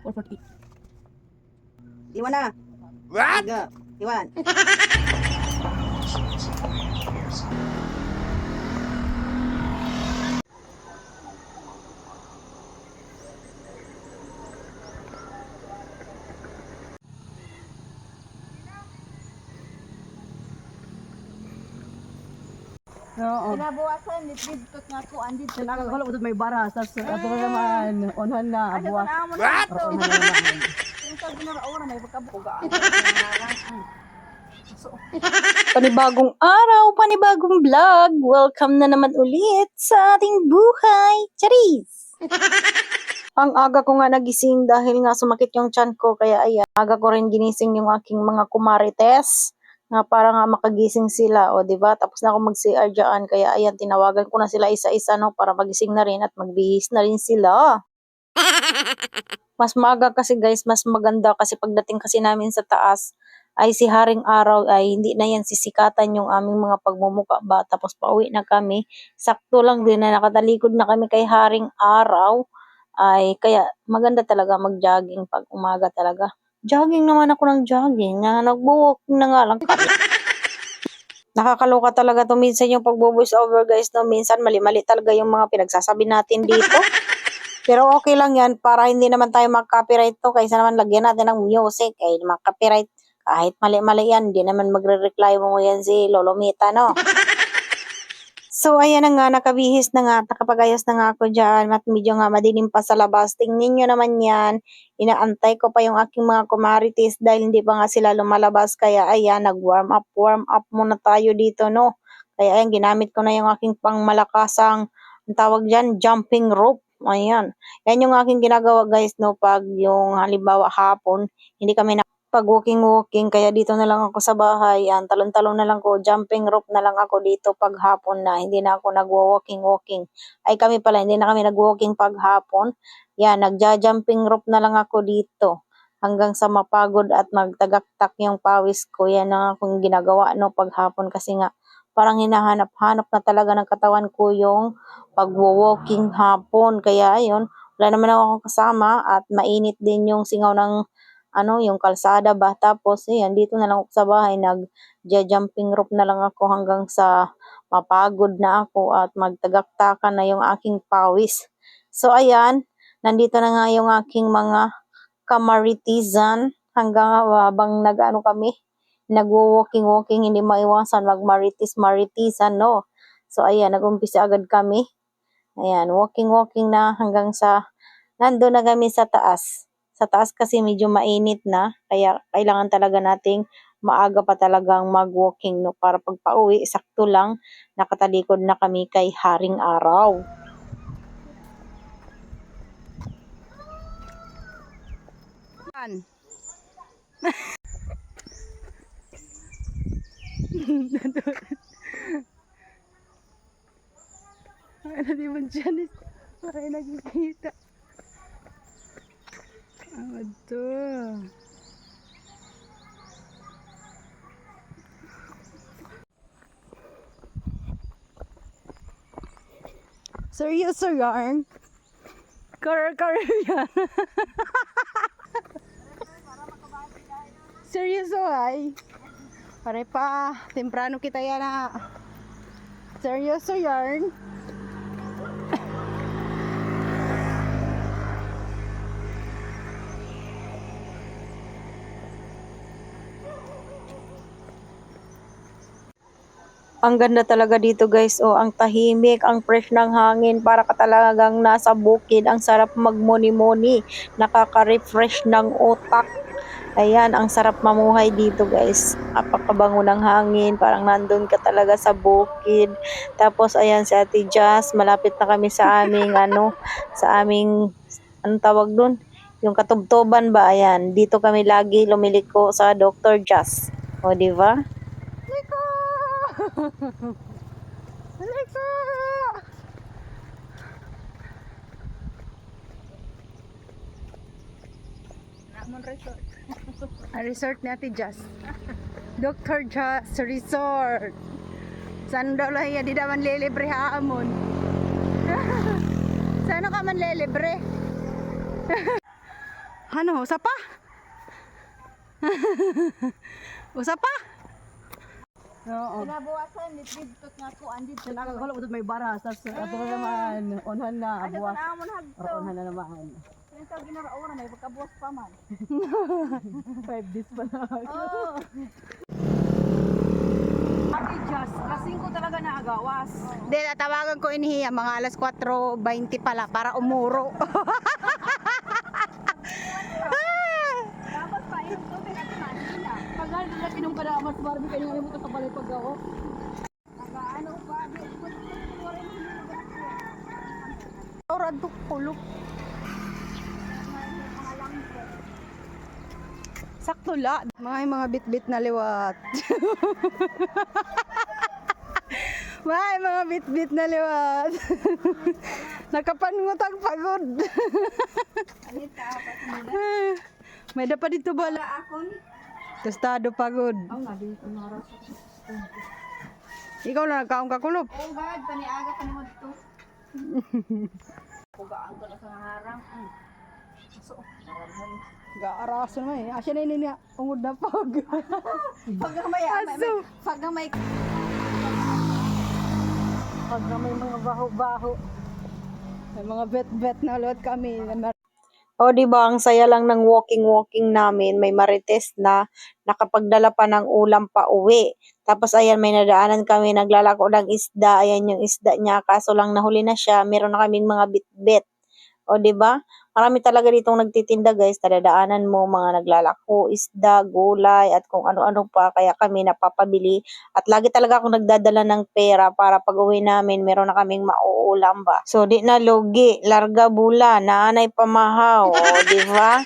448. Iwan na. What? Go. Iwan. Oo. Kinabukasan, litbidtot nga ko, andit. Nakakahulog ko may bara. Sa ato na naman. Onhan na. Ano Abuwa. na mo What? na ito? Onhan na naman. Yung sabi na raon, may pagkabuga. Panibagong araw, panibagong vlog. Welcome na naman ulit sa ating buhay. Charis! Ang aga ko nga nagising dahil nga sumakit yung tiyan ko. Kaya ayan, aga ko rin ginising yung aking mga kumarites. Nga para nga makagising sila. O diba? Tapos na ako mag-CR dyan. Kaya ayan, tinawagan ko na sila isa-isa no, para magising na rin at magbihis na rin sila. Mas maaga kasi guys, mas maganda kasi pagdating kasi namin sa taas ay si Haring Araw ay hindi na yan sisikatan yung aming mga pagmumuka ba. Tapos pauwi na kami. Sakto lang din na nakatalikod na kami kay Haring Araw. Ay kaya maganda talaga mag-jogging pag umaga talaga. Jogging naman ako ng jogging. Nagbo-walking na nga lang kami. Nakakaloka talaga to minsan yung pagbo-voice over guys. No? Minsan mali-mali talaga yung mga pinagsasabi natin dito. Pero okay lang yan para hindi naman tayo mag-copyright to. Kaysa naman lagyan natin ng music. Ay mag-copyright. Kahit mali-mali yan. Hindi naman magre-reply mo yan si Lolo Mita, no? So, ayan na nga. Nakabihis na nga. Nakapagayos na nga ako dyan. At medyo nga madilim pa sa labas. Tingnan nyo naman yan. Inaantay ko pa yung aking mga kumarites dahil hindi pa nga sila lumalabas. Kaya ayan, nag-warm up muna tayo dito, no? Kaya ayan, ginamit ko na yung aking pangmalakasang, ang tawag dyan, jumping rope. Ayan. Yan yung aking ginagawa guys, no? Pag yung halimbawa hapon, hindi kami na pag walking, kaya dito na lang ako sa bahay, yan, talon-talon na lang ko, jumping rope na lang ako dito pag hapon na, hindi na ako nagwo-walking. Ay kami pala, hindi na kami nag-walking pag hapon, yan, nagja-jumping rope na lang ako dito, hanggang sa mapagod at magtagaktak yung pawis ko, yan ang akong ginagawa, no, pag hapon, kasi nga, parang hinahanap-hanap na talaga ng katawan ko yung pagwo-walking hapon, kaya ayun, wala naman akong kasama, at mainit din yung singaw ng yung kalsada ba. Tapos, ayan, dito na lang ako sa bahay, nag-jumping rope na lang ako hanggang sa mapagod na ako at magtagaktakan na yung aking pawis. So, ayan, nandito na nga yung aking mga kamaritisan hanggang habang kami, nagwo-walking, hindi maiwasan mag-maritisan, no? So, ayan, nag-umpisa agad kami. Ayan, walking na hanggang sa nando na kami sa taas. Sa taas kasi medyo mainit na, kaya kailangan talaga nating maaga pa talagang mag-walking, no? Para pag pauwi, sakto lang, nakatalikod na kami kay Haring Araw. Ano di mo dyan? Para nagkikita. Ito. Seryoso yarn? Kar yan. Seryoso ay. Pare pa, temprano kita yan na. Seryoso yarn? Ang ganda talaga dito guys, ang tahimik, ang fresh ng hangin, para ka talagang nasa bukid, ang sarap magmuni-muni, nakaka-refresh ng utak. Ayan, ang sarap mamuhay dito guys, napakabango ng hangin, parang nandun ka talaga sa bukid. Tapos ayan si Ate Jazz, malapit na kami sa aming anong tawag dun? Yung katubtoban ba, ayan, dito kami lagi lumiliko sa Dr. Jazz. O diba? Halika! Ang resort ni Ate Jazz. Dr. Jazz Resort. Saan daw lang yan? Di naman lilibre haamon. Saan ka man lilibre? Ano, usa pa? Usa pa? Oo. Kinabuwasan, nitbidtot nga ko, andito. Nakakahulog ko may baras. Tapos ato na naman. Onhan na. Ay, Buwas. sa amon hagto. Onhan na naman. Yung tawag ginaraoran, may pagkabuwas pa man. 5 days pa na. Oo. Ate Just, kasing ko talaga naagawas. Hindi, tatawagan ko inihiya mga alas 4:20 pala para umuro. Tapos pa, yung tubig at kanina. Tagal nila pinom ka na mas Barbie kayo nga mo sa balay pag-gawa. Nagaano pa, di ko rin Orad to kulok. Sakto la. Mga bit-bit na liwat. Mga bit-bit na liwat. Nakapanngutang pagod. Anita, May dapat dito bala. akon. Tostado pagod. Ang nabi ko naras. Ikaw na nagkaong kakulop. Oh God, paniaga pa naman ito. Pugaan ko na sa harang. So, maramhan. Gaaraso naman eh. Asya na yun niya. Ungod na pag. Aso. Pag may Pag may mga baho-baho. May mga bet-bet na ulit kami. O, di ba, ang saya lang ng walking namin. May marites na nakapagdala pa ng ulam pa uwi. Tapos, ayan, may nadaanan kami, naglalako ng isda. Ayan yung isda niya. Kaso lang nahuli na siya. Meron na kaming mga bit-bit. O, di ba? Marami talaga ditong nagtitinda, guys. Tadadaanan mo, mga naglalako, isda, gulay, at kung ano-ano pa. Kaya kami napapabili. At lagi talaga akong nagdadala ng pera para pag uwi namin, meron na kaming mauulam ba. So, di na lugi. Larga bula. Naanay pamahaw. O, di ba?